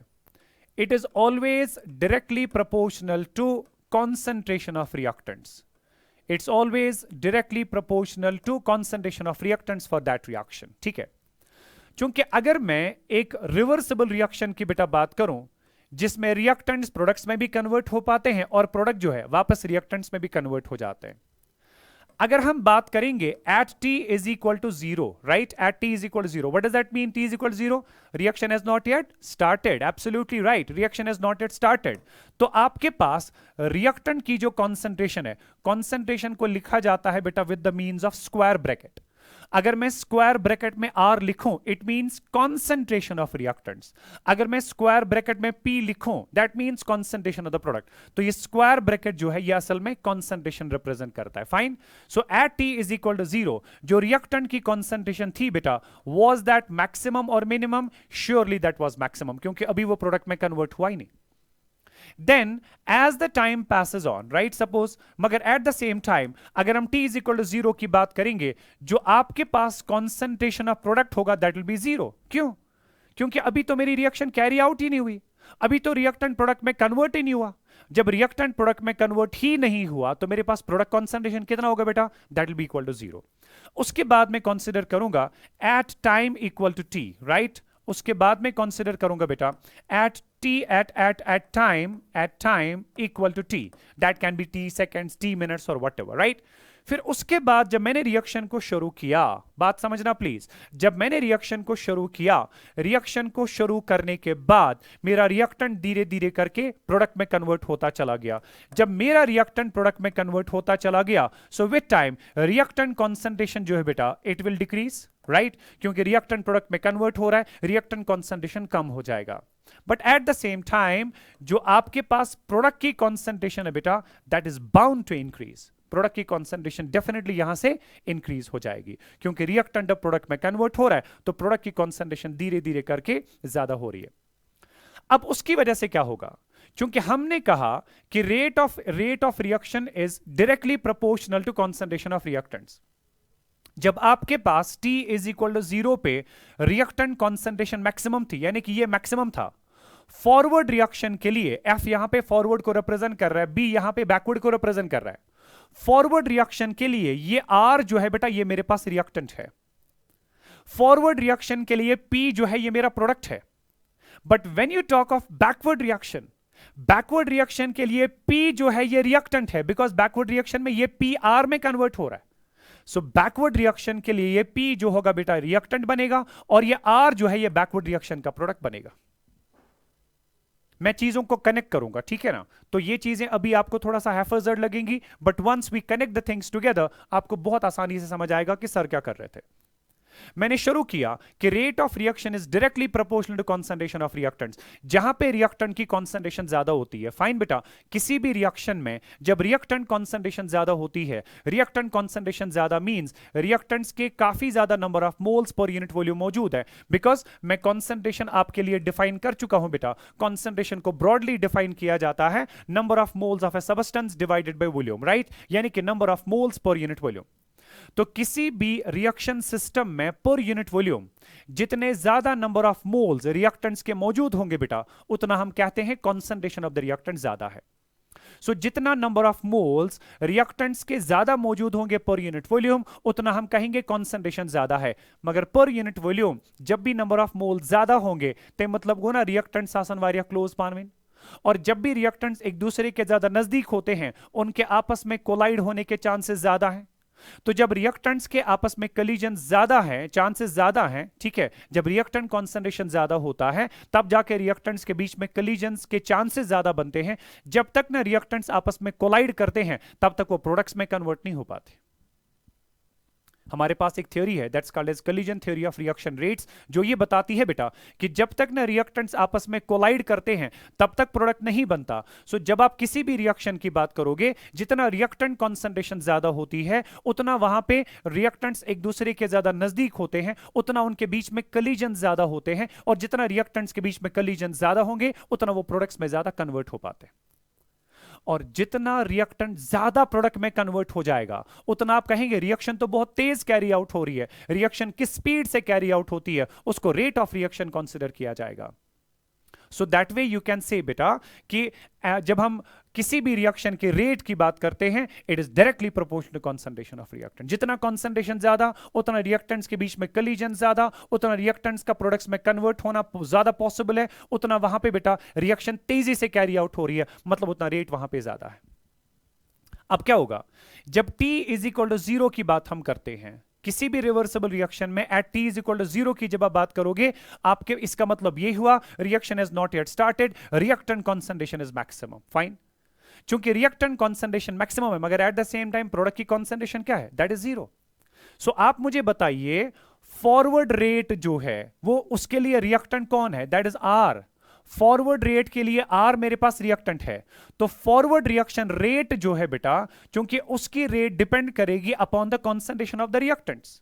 [SPEAKER 1] it is always directly proportional to concentration of reactants. It's always directly proportional to concentration of reactants for that reaction. ठीक है. चूंकि अगर मैं एक रिवर्सिबल रिएक्शन की बेटा बात करूं जिसमें रिएक्टेंट्स प्रोडक्ट्स में भी कन्वर्ट हो पाते हैं और प्रोडक्ट जो है वापस रिएक्टेंट्स में भी कन्वर्ट हो जाते हैं. अगर हम बात करेंगे at T is equal to zero, right, at T is equal to zero, what does that mean? T is equal to zero, reaction has not yet started. Absolutely right, reaction has not yet started. तो आपके पास reactant की जो concentration है, concentration को लिखा जाता है बेटा with the means of square bracket. अगर मैं स्क्वायर ब्रैकेट में आर लिखूं, it means concentration of reactants. अगर मैं स्क्वायर ब्रैकेट में पी लिखूं, that means concentration of the product. तो ये स्क्वायर ब्रैकेट जो है ये असल में कॉन्सेंट्रेशन रिप्रेजेंट करता है. Fine. So at T is equal to zero, जो रिएक्टेंट की कॉन्सेंट्रेशन थी बेटा, वाज दैट मैक्सिमम और मिनिमम? श्योरली दैट वाज मैक्सिमम, क्योंकि अभी वो प्रोडक्ट में कन्वर्ट हुआ ही नहीं. Then as the time passes on, right, suppose, मगर at the same time अगर हम t is equal to 0 की बात करेंगे, जो आपके पास concentration of product होगा that will be 0. क्यों? क्योंकि अभी तो मेरी रिएक्शन कैरी आउट ही नहीं हुई, अभी तो रिएक्टेंट प्रोडक्ट में कन्वर्ट ही नहीं हुआ. जब रिएक्टेंट प्रोडक्ट में कन्वर्ट ही नहीं हुआ तो मेरे पास प्रोडक्ट कॉन्सेंट्रेशन कितना होगा बेटा? That will be equal to 0. उसके बाद में कंसीडर करूंगा at time equal to T, right. उसके बाद में कंसीडर करूंगा बेटा at t at time equal to t. That can be t seconds, t minutes or whatever, right? फिर उसके बाद जब मैंने रिएक्शन को शुरू किया, बात समझना प्लीज, जब मैंने रिएक्शन को शुरू किया, रिएक्शन को शुरू करने के बाद मेरा रिएक्टेंट धीरे धीरे करके प्रोडक्ट में कन्वर्ट होता चला गया. जब मेरा रिएक्टेंट प्रोडक्ट में कन्वर्ट होता चला गया, so with time reactant concentration जो है बेटा इट विल डिक्रीज, राइट, क्योंकि रिएक्टेंट प्रोडक्ट में कन्वर्ट हो रहा है, रिएक्टेंट कॉन्सेंट्रेशन कम हो जाएगा. But at the same time जो आपके पास प्रोडक्ट की कॉन्सेंट्रेशन है बेटा, that is bound to increase. Product की कॉन्सेंट्रेशन डेफिनेटली यहां से इंक्रीज हो जाएगी, क्योंकि रिएक्टेंट अब प्रोडक्ट में कन्वर्ट हो रहा है, तो प्रोडक्ट की कॉन्सेंट्रेशन धीरे धीरे करके ज्यादा हो रही है. अब उसकी वजह से क्या होगा? क्योंकि हमने कहा कि rate of reaction is directly proportional to concentration of reactants. जब आपके पास t इज इक्वल टू 0 पे रिएक्टेंट कॉन्सेंट्रेशन मैक्सिमम थी, यानी कि ये मैक्सिमम था. फॉरवर्ड रिएक्शन के लिए F यहां पे फॉरवर्ड को रिप्रेजेंट कर रहा है, B यहां पे बैकवर्ड को रिप्रेजेंट कर रहा है. फॉरवर्ड रिएक्शन के लिए ये R जो है बेटा ये मेरे पास रिएक्टेंट है. फॉरवर्ड रिएक्शन के लिए P जो है ये मेरा प्रोडक्ट है. But when you talk of backward reaction के लिए P जो है ये रिएक्टेंट है, बिकॉज बैकवर्ड रिएक्शन में ये P R में कन्वर्ट हो रहा है. सो बैकवर्ड रिएक्शन के लिए ये P जो होगा बेटा रिएक्टेंट बनेगा और ये R जो है ये बैकवर्ड रिएक्शन का प्रोडक्ट बनेगा. मैं चीजों को कनेक्ट करूंगा, ठीक है ना? तो ये चीजें अभी आपको थोड़ा सा हैफर्जर्ड लगेंगी, but once we connect the things together आपको बहुत आसानी से समझ आएगा कि सर क्या कर रहे थे. मैंने शुरू किया कि rate of reaction is directly proportional to concentration of reactants. जहां पे रिएक्टेंट की कॉन्सेंट्रेशन ज्यादा होती है, फाइन बेटा, किसी भी रिएक्शन में जब रिएक्टेंट कॉन्सेंट्रेशन ज्यादा होती है, रिएक्टेंट कॉन्सेंट्रेशन ज्यादा मींस रिएक्टेंट्स के काफी ज्यादा number of moles per unit volume मौजूद है. बिकॉज मैं कॉन्सेंट्रेशन आपके लिए डिफाइन कर चुका हूं बेटा. कॉन्सेंट्रेशन को ब्रॉडली डिफाइन किया जाता है number of moles of A substance divided by volume, right, यानी कि number of moles per unit volume. तो किसी भी रिएक्शन सिस्टम में पर यूनिट वॉल्यूम जितने ज्यादा नंबर ऑफ मोल्स रिएक्टेंट्स के मौजूद होंगे बेटा, उतना हम कहते हैं कॉन्सेंट्रेशन ऑफ द रिएक्टेंट ज्यादा है. सो जितना नंबर ऑफ मोल्स रिएक्टेंट्स के ज्यादा मौजूद होंगे पर यूनिट वॉल्यूम, उतना हम कहेंगे कॉन्सेंट्रेशन ज्यादा है. मगर पर यूनिट वॉल्यूम जब भी नंबर ऑफ मोल्स ज्यादा होंगे ते मतलब हो ना रिएक्टेंट्स आसन वारिया क्लोज पानवेन. और जब भी रिएक्टेंट्स एक दूसरे के ज्यादा नजदीक होते हैं, उनके आपस में कोलाइड होने के चांसेस ज्यादा हैं. तो जब रिएक्टेंट्स के आपस में कलीजन ज्यादा है, चांसेस ज्यादा हैं, ठीक है, जब रिएक्टेंट कॉन्सेंट्रेशन ज्यादा होता है तब जाके रिएक्टेंट्स के बीच में कलीजन्स के चांसेस ज्यादा बनते हैं. जब तक ना रिएक्टेंट्स आपस में कोलाइड करते हैं तब तक वो प्रोडक्ट्स में कन्वर्ट नहीं हो पाते. हमारे पास एक थ्योरी है that's called as collision theory of reaction rates, जो ये बताती है बेटा कि जब तक ना रिएक्टेंट्स आपस में कोलाइड करते हैं तब तक प्रोडक्ट नहीं बनता. सो जब आप किसी भी रिएक्शन की बात करोगे, जितना रिएक्टेंट कॉन्सेंट्रेशन ज्यादा होती है उतना वहां पे रिएक्टेंट्स एक दूसरे के ज्यादा नजदीक होते हैं, उतना उनके बीच में कलीजन ज्यादा होते हैं, और जितना रिएक्टेंट्स के बीच में कलीजन ज्यादा होंगे उतना वो प्रोडक्ट्स में ज्यादा कन्वर्ट हो पाते हैं. और जितना रिएक्टेंट ज्यादा प्रोडक्ट में कन्वर्ट हो जाएगा उतना आप कहेंगे रिएक्शन तो बहुत तेज कैरी आउट हो रही है। रिएक्शन किस स्पीड से कैरी आउट होती है उसको रेट ऑफ रिएक्शन कंसीडर किया जाएगा। So that way you can say बेटा कि जब हम किसी भी रिएक्शन के रेट की बात करते हैं it is directly proportional concentration of reactant. जितना कंसंट्रेशन ज्यादा उतना रिएक्टेंट्स के बीच में कलीजन ज्यादा, उतना रिएक्टेंट्स का प्रोडक्ट्स में कन्वर्ट होना ज्यादा पॉसिबल है, उतना वहां पे बेटा रिएक्शन तेजी से कैरी आउट हो रही है, मतलब उतना रेट वहां पे ज्यादा है। अब क्या होगा जब t इज इक्वल टू 0 की बात हम करते हैं किसी भी रिवर्सिबल रिएक्शन में at t is equal to 0 की जब आप बात करोगे आपके इसका मतलब ये हुआ reaction is not yet started, reactant concentration is maximum. Fine, चूंकि रिएक्टेंट कंसंट्रेशन मैक्सिमम है मगर eight the same time product की कंसंट्रेशन क्या है, दैट इज 0। सो आप मुझे बताइए फॉरवर्ड रेट जो है वो उसके लिए रिएक्टेंट कौन है, that is R। Forward rate के लिए R मेरे पास रिएक्टेंट है, तो फॉरवर्ड रिएक्शन रेट जो है बेटा क्योंकि उसकी रेट डिपेंड करेगी upon the concentration of the reactants.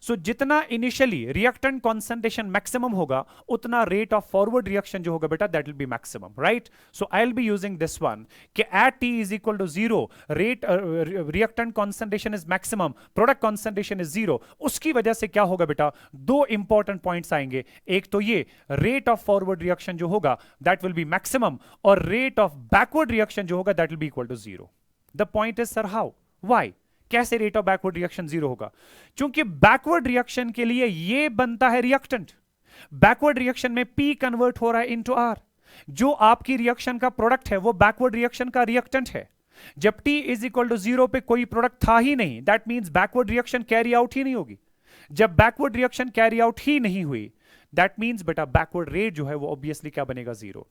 [SPEAKER 1] So जितना इनिशियली रिएक्टेंट कंसंट्रेशन मैक्सिमम होगा उतना रेट ऑफ फॉरवर्ड रिएक्शन जो होगा बेटा that will be maximum, right. So I will be using this one कि at t is equal to 0 rate reactant concentration is maximum, product concentration is 0। उसकी वजह से क्या होगा बेटा, दो इंपॉर्टेंट पॉइंट्स आएंगे, एक तो ये रेट ऑफ फॉरवर्ड रिएक्शन जो होगा दैट विल बी मैक्सिमम और रेट ऑफ बैकवर्ड रिएक्शन जो होगा that will be equal to 0। The point is sir how, why, कैसे रेट ऑफ बैकवर्ड रिएक्शन 0 होगा, क्योंकि बैकवर्ड रिएक्शन के लिए ये बनता है रिएक्टेंट। बैकवर्ड रिएक्शन में P कन्वर्ट हो रहा है इनटू R, जो आपकी रिएक्शन का प्रोडक्ट है वो बैकवर्ड रिएक्शन का रिएक्टेंट है। जब T इज इक्वल टू 0 पे कोई प्रोडक्ट था ही नहीं, that means backward reaction carry out ही नहीं होगी। जब बैकवर्ड रिएक्शन कैरी आउट ही नहीं हुई दैट मींस बेटा बैकवर्ड रेट जो है वो ऑब्वियसली क्या बनेगा, 0।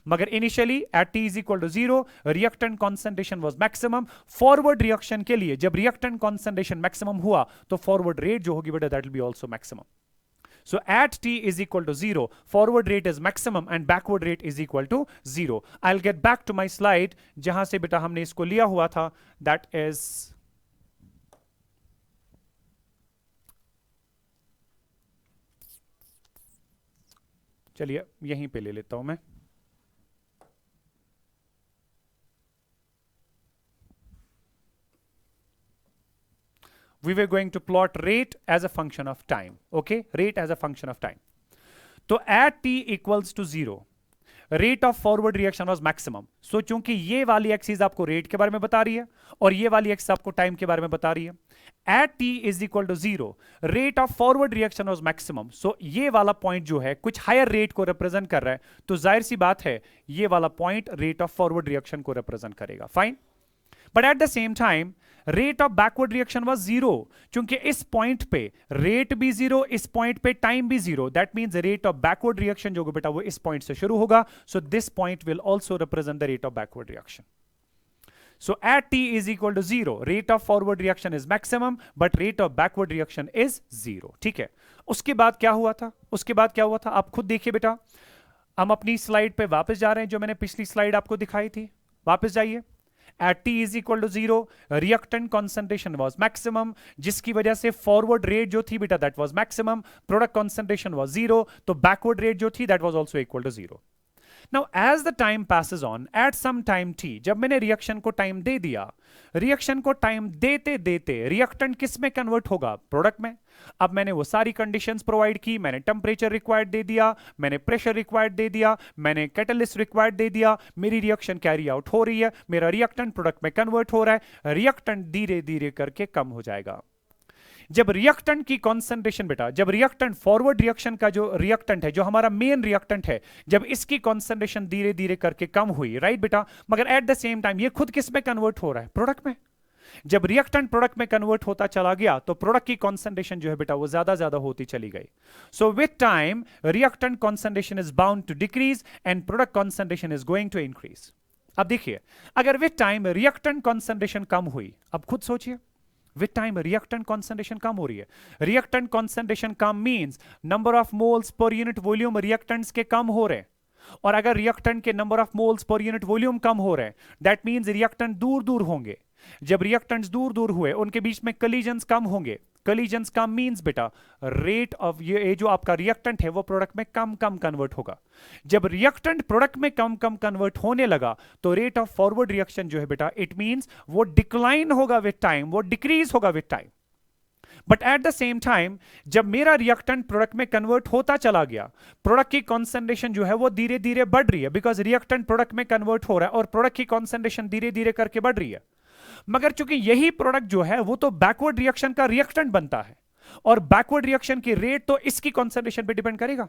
[SPEAKER 1] मगर initially at t is equal to 0 reactant concentration was maximum. Forward reaction के लिए जब रिएक्टेंट कंसंट्रेशन मैक्सिमम हुआ तो फॉरवर्ड रेट जो होगी बेटा that will be also maximum. So at t is equal to 0, forward rate is maximum and backward rate is equal to 0. I'll get back to my slide जहां से बेटा हमने इसको लिया हुआ था, that is चलिए यहीं पे ले लेता हूं मैं। We were going to plot rate as a function of time. Okay, rate as a function of time. तो at t equals to 0 rate of forward reaction was maximum. So चूंकि ये वाली एक्सिस आपको रेट के बारे में बता रही है और ये वाली एक्सिस आपको टाइम के बारे में बता रही है, at t is equal to 0 rate of forward reaction was maximum. So ये वाला पॉइंट जो है कुछ हायर रेट को रिप्रेजेंट कर रहा है, तो जाहिर सी बात है ये वाला point rate of forward reaction को रिप्रेजेंट करेगा। Fine, but at the same time rate of backward reaction was 0, क्योंकि इस पॉइंट पे रेट भी 0, इस पॉइंट पे टाइम भी 0, that means rate of backward reaction जो बेटा वो इस पॉइंट से शुरू होगा। So this point will also represent the rate of backward reaction. So at t is equal to 0, rate of forward reaction is maximum, but rate of backward reaction is 0. ठीक है, उसके बाद क्या हुआ था, उसके बाद क्या हुआ था आप खुद देखिए बेटा। हम अपनी स्लाइड पे वापस जा रहे हैं, जो मैंने पिछली स्लाइड आपको दिखाई थी, वापस जाइए। At t is equal to 0, reactant concentration was maximum, जिसकी वजह से forward rate जो थी बेटा that was maximum, product concentration was 0, तो backward rate जो थी that was also equal to 0. Now as the time passes on, at some time t, जब मैंने रिएक्शन को टाइम दे दिया, रिएक्शन को टाइम देते देते रिएक्टेंट किस में कन्वर्ट होगा, प्रोडक्ट में। अब मैंने वो सारी कंडीशंस प्रोवाइड की, मैंने टेम्परेचर रिक्वायर्ड दे दिया, मैंने प्रेशर रिक्वायर्ड दे दिया, मैंने कैटलिस्ट रिक्वायर्ड दे दिया, मेरी रिएक्शन कैरी आउट हो रही है, मेरा रिएक्टेंट प्रोडक्ट में कन्वर्ट हो रहा है, रिएक्टेंट धीरे धीरे करके कम हो जाएगा। जब रिएक्टेंट की कॉन्सेंट्रेशन बेटा, जब रिएक्टेंट फॉरवर्ड रिएक्शन का जो रिएक्टेंट है, जो हमारा मेन रिएक्टेंट है, जब इसकी कॉन्सेंट्रेशन धीरे धीरे करके कम हुई, राइट बेटा, मगर एट द सेम टाइम ये खुद किस में कन्वर्ट हो रहा है, प्रोडक्ट में। जब रिएक्टेंट प्रोडक्ट में कन्वर्ट होता चला गया तो प्रोडक्ट की कॉन्सेंट्रेशन जो है बेटा वो ज्यादा होती चली गई। So with time reactant concentration is bound to decrease and product concentration is going to increase. अब देखिए, अगर विद टाइम रिएक्टेंट कॉन्सेंट्रेशन कम हुई, अब खुद सोचिए, विद टाइम रिएक्टेंट कॉन्सेंट्रेशन कम हो रही है, रिएक्टेंट कॉन्सेंट्रेशन कम means number of moles per unit volume reactants के कम हो रहे हैं, और अगर रिएक्टेंट के number of moles per unit volume कम हो रहे हैं दैट मींस रिएक्टेंट दूर दूर होंगे। जब रिएक्टेंट्स दूर दूर हुए उनके बीच में कलीजन्स कम होंगे, कोलिजन्स का मींस बेटा रेट ऑफ ये जो आपका रिएक्टेंट है वो प्रोडक्ट में कम कम कन्वर्ट होगा। जब रिएक्टेंट प्रोडक्ट में कम कम कन्वर्ट होने लगा तो रेट ऑफ फॉरवर्ड रिएक्शन जो है बेटा इट मींस वो डिक्लाइन होगा विद टाइम, वो डिक्रीज होगा with time. But at the same time जब मेरा रिएक्टेंट प्रोडक्ट में कन्वर्ट होता चला गया, प्रोडक्ट की कॉन्सेंट्रेशन जो है वो धीरे धीरे बढ़ रही है, बिकॉज रिएक्टेंट प्रोडक्ट में कन्वर्ट हो रहा है और प्रोडक्ट की कॉन्सेंट्रेशन धीरे धीरे करके बढ़ रही है। मगर चूंकि यही प्रोडक्ट जो है वो तो बैकवर्ड रिएक्शन का रिएक्टेंट बनता है और बैकवर्ड रिएक्शन की रेट तो इसकी कॉन्सेंट्रेशन पे डिपेंड करेगा।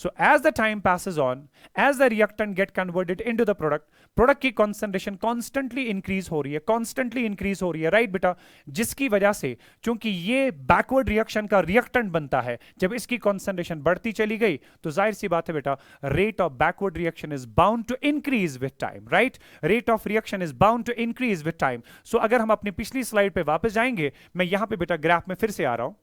[SPEAKER 1] So as the time passes on, as the reactant get converted into the product की concentration constantly increase हो रही है, constantly increase हो रही है, right बेटा? जिसकी वजह से चूंकि ये backward reaction का reactant बनता है, जब इसकी concentration बढ़ती चली गई तो जाहिर सी बात है बेटा rate of backward reaction is bound to increase with time, right? Rate of reaction is bound to increase with time. So अगर हम अपनी पिछली स्लाइड पे वापस जाएंगे, मैं यहां पे बेटा ग्राफ में फिर से आ रहा हूं।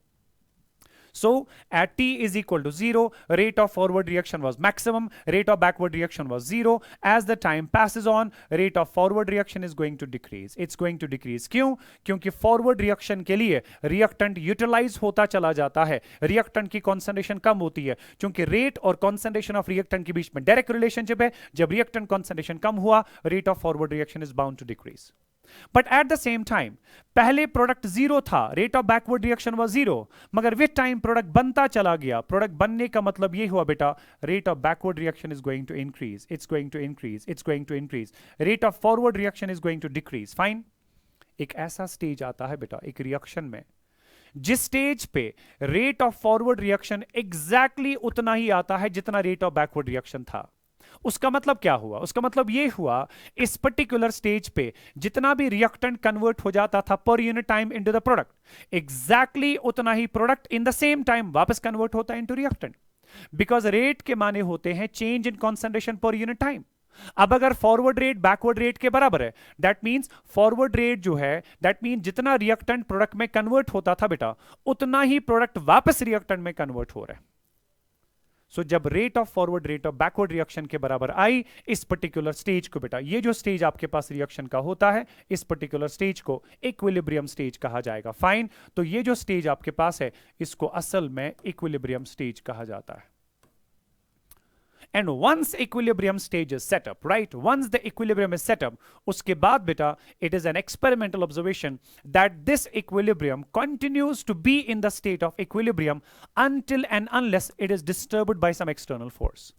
[SPEAKER 1] So at t is equal to 0, rate of forward reaction was maximum, rate of backward reaction was 0. As the time passes on, rate of forward reaction is going to decrease. It's going to decrease. क्यों? क्योंकि forward reaction के लिए reactant utilize होता चला जाता है, reactant की concentration कम होती है, क्योंकि rate और concentration of reactant के बीच में direct relationship है। जब reactant concentration कम हुआ, rate of forward reaction is bound to decrease. But at the same time पहले प्रोडक्ट जीरो था, rate of backward reaction was zero, मगर विद टाइम प्रोडक्ट बनता चला गया। प्रोडक्ट बनने का मतलब ये हुआ बेटा rate of backward reaction is going to increase, it's going to increase, it's going to increase, rate of forward reaction is going to decrease. Fine. एक ऐसा स्टेज आता है बेटा एक रिएक्शन में जिस स्टेज पे rate of forward reaction exactly उतना ही आता है जितना रेट ऑफ बैकवर्ड रिएक्शन था। उसका मतलब क्या हुआ? उसका मतलब यह हुआ इस पर्टिकुलर स्टेज पे जितना भी रिएक्टेंट कन्वर्ट हो जाता था per unit time into the product, exactly उतना ही product in the same time वापस कन्वर्ट होता है इनटू रिएक्टेंट, बिकॉज रेट के माने होते हैं चेंज इन कॉन्सेंट्रेशन पर यूनिट टाइम। अब अगर फॉरवर्ड रेट बैकवर्ड रेट के बराबर है, दैट मींस फॉरवर्ड रेट जो है दैट मींस जितना रिएक्टेंट प्रोडक्ट में कन्वर्ट होता था बेटा उतना ही प्रोडक्ट वापस रिएक्टेंट में कन्वर्ट हो रहा है। सो जब rate of forward rate of backward reaction के बराबर आई, इस पर्टिकुलर स्टेज को बेटा, ये जो स्टेज आपके पास रिएक्शन का होता है इस पर्टिकुलर स्टेज को इक्विलिब्रियम स्टेज कहा जाएगा। फाइन। तो ये जो स्टेज आपके पास है इसको असल में इक्विलिब्रियम स्टेज कहा जाता है। And once equilibrium stage is set up, right? Once the equilibrium is set up, उसके बाद बेटा it is an experimental observation that this equilibrium continues to be in the state of equilibrium until and unless it is disturbed by some external force.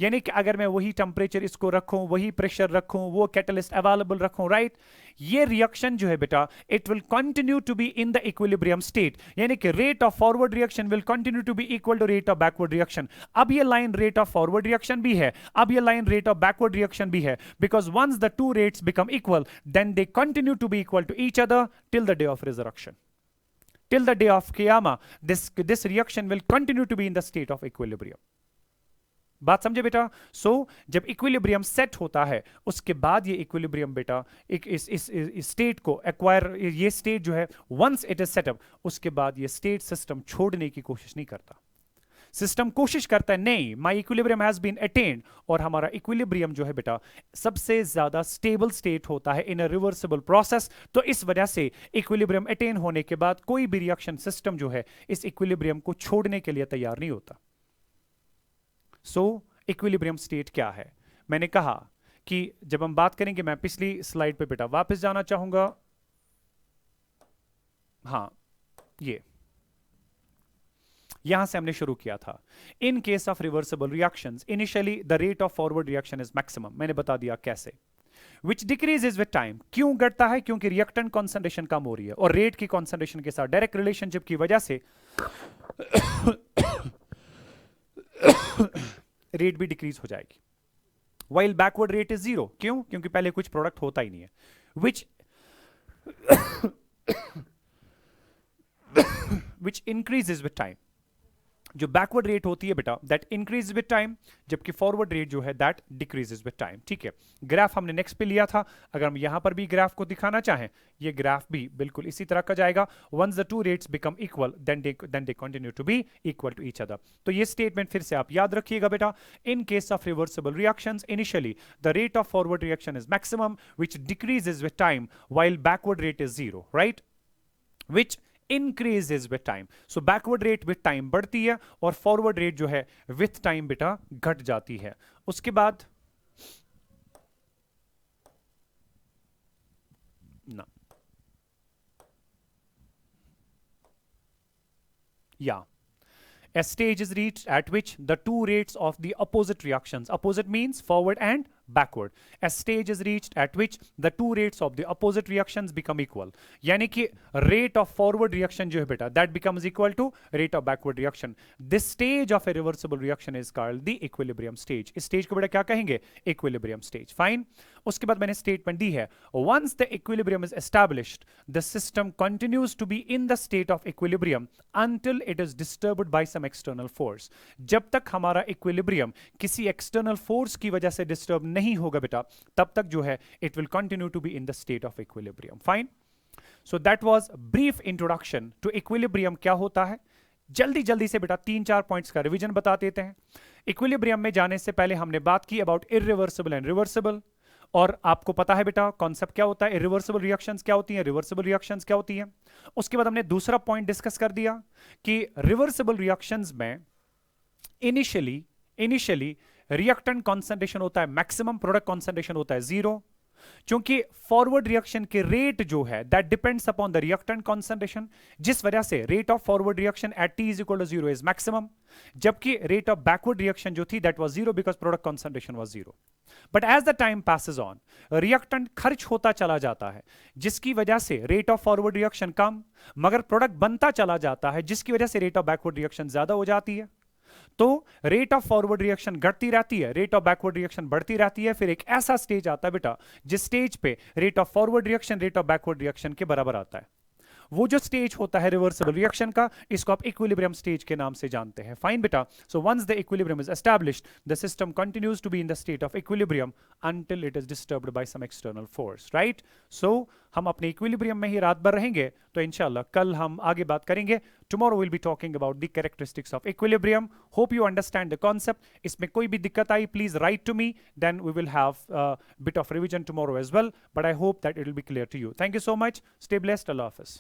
[SPEAKER 1] यानी कि अगर मैं वही temperature इसको रखूं, वही प्रेशर रखूं, वो कैटलिस्ट अवेलेबल रखूं, राइट, ये रिएक्शन जो है बेटा it will continue to be in the equilibrium state, यानी कि rate of forward reaction will continue to be equal to rate of backward reaction. अब ये line rate of forward reaction भी है, अब ये line rate of backward reaction भी है, because once the two rates become equal then they continue to be equal to each other till the day of resurrection, till the day of कियामा this reaction will continue to be in the state of equilibrium. बात समझे बेटा? सो जब equilibrium set होता है उसके बाद ये इक्विलिब्रियम बेटा एक इस स्टेट को एक्वायर, ये स्टेट जो है वंस इट इज सेटअप उसके बाद ये स्टेट सिस्टम छोड़ने की कोशिश नहीं करता। सिस्टम कोशिश करता है नहीं, माई इक्विलिब्रियम हैज बीन अटेन्ड, और हमारा इक्विलिब्रियम जो है बेटा सबसे ज्यादा स्टेबल स्टेट होता है इन अ रिवर्सिबल प्रोसेस। तो इस वजह से इक्विलिब्रियम अटेन होने के बाद कोई भी रिएक्शन सिस्टम जो है इस इक्विलिब्रियम को छोड़ने के लिए तैयार नहीं होता। सो इक्विलिब्रियम स्टेट क्या है? मैंने कहा कि जब हम बात करेंगे, मैं पिछली स्लाइड पे बेटा वापस जाना चाहूंगा। हां, ये यहां से हमने शुरू किया था। इन case of reversible reactions initially the rate of forward reaction is maximum, मैंने बता दिया कैसे, विच डिक्रीजेज विद टाइम। क्यों घटता है? क्योंकि रिएक्टेंट कॉन्सेंट्रेशन कम हो रही है और रेट की कॉन्सेंट्रेशन के साथ डायरेक्ट रिलेशनशिप की वजह से रेट भी डिक्रीज हो जाएगी। While backward rate is zero. क्यों? क्योंकि पहले कुछ प्रोडक्ट होता ही नहीं है, विच इंक्रीजेज विद टाइम। जो बैकवर्ड रेट होती है बेटा दैट इंक्रीज विद टाइम, जबकि फॉरवर्ड रेट जो है दैट डिक्रीजेज विद टाइम। ठीक है, ग्राफ हमने नेक्स्ट पे लिया था। अगर हम यहां पर भी ग्राफ को दिखाना चाहें, ये ग्राफ भी बिल्कुल इसी तरह का जाएगा। Once the two rates become equal then they continue to be equal to each other. तो ये स्टेटमेंट फिर से आप याद रखिएगा बेटा। In case of reversible reactions initially the rate of forward reaction is maximum, which decreases with time, while backward rate is zero, right, which increases with time. So backward rate with time बढ़ती है और forward rate जो है with time बेटा घट जाती है. उसके बाद ना या a stage is reached at which the two rates of the opposite reactions, opposite means forward and backward, a stage is reached at which the two rates of the opposite reactions become equal. यानी कि rate of forward reaction जो है बेटा that becomes equal to rate of backward reaction. This stage of a reversible reaction is called the equilibrium stage. इस stage को बेटा क्या कहेंगे? Equilibrium stage. Fine. उसके बाद मैंने statement दी है, once the equilibrium is established, the system continues to be in the state of equilibrium until it is disturbed by some external force. जब तक हमारा equilibrium किसी external force की वजह से disturb नहीं होगा बेटा, तब तक जो है it will continue to be in the state of equilibrium. Fine. So that was brief introduction to equilibrium. क्या होता है जल्दी जल्दी से बेटा 3-4 पॉइंट्स का रिवीजन बता देते हैं. इक्विलिब्रियम में जाने से पहले हमने बात की अबाउट इरिवर्सिबल एंड रिवर्सिबल, और आपको पता है बेटा कॉन्सेप्ट क्या होता है, इरिवर्सिबल रिएक्शंस क्या होती हैं, रिवर्सिबल रिएक्शंस क्या होती हैं. उसके बाद हमने दूसरा पॉइंट डिस्कस कर दिया कि रिवर्सिबल रिएक्शंस में इनिशियली रिएक्टेंट कॉन्सेंट्रेशन होता है मैक्सिमम, प्रोडक्ट कॉन्सेंट्रेशन होता है 0, क्योंकि फॉरवर्ड रिएक्शन के रेट जो है that depends upon the reactant concentration, जिस वजह से rate of forward reaction at T is equal to 0 is maximum, जबकि रेट ऑफ बैकवर्ड रिएक्शन जो थी that was 0 because product concentration was 0. But as the time passes on reactant खर्च होता चला जाता है, जिसकी वजह से रेट ऑफ फॉरवर्ड रिएक्शन कम मगर प्रोडक्ट बनता चला जाता है, जिसकी वजह से रेट ऑफ बैकवर्ड रिएक्शन ज्यादा हो जाती है. तो रेट ऑफ फॉरवर्ड रिएक्शन घटती रहती है, रेट ऑफ बैकवर्ड रिएक्शन बढ़ती रहती है. फिर एक ऐसा स्टेज आता है बेटा जिस स्टेज पे rate of forward reaction rate of backward reaction के बराबर आता है. वो जो स्टेज होता है रिवर्सिबल रिएक्शन का, इसको आप इक्विलिब्रियम स्टेज के नाम से जानते हैं. फाइन बेटा. So once the equilibrium is established the system continues to be in the state of equilibrium until it is disturbed by some external force. Right. So हम अपने इक्विलिब्रियम में ही रात भर रहेंगे, तो इंशाल्लाह कल हम आगे बात करेंगे. Tomorrow we'll be talking about the characteristics of equilibrium. Hope you understand the concept. इसमें कोई भी दिक्कत आई please write to me. Then we will have a bit of revision tomorrow as well. But I hope that it will be clear to you. Thank you so much. Stay blessed. Allah Hafiz.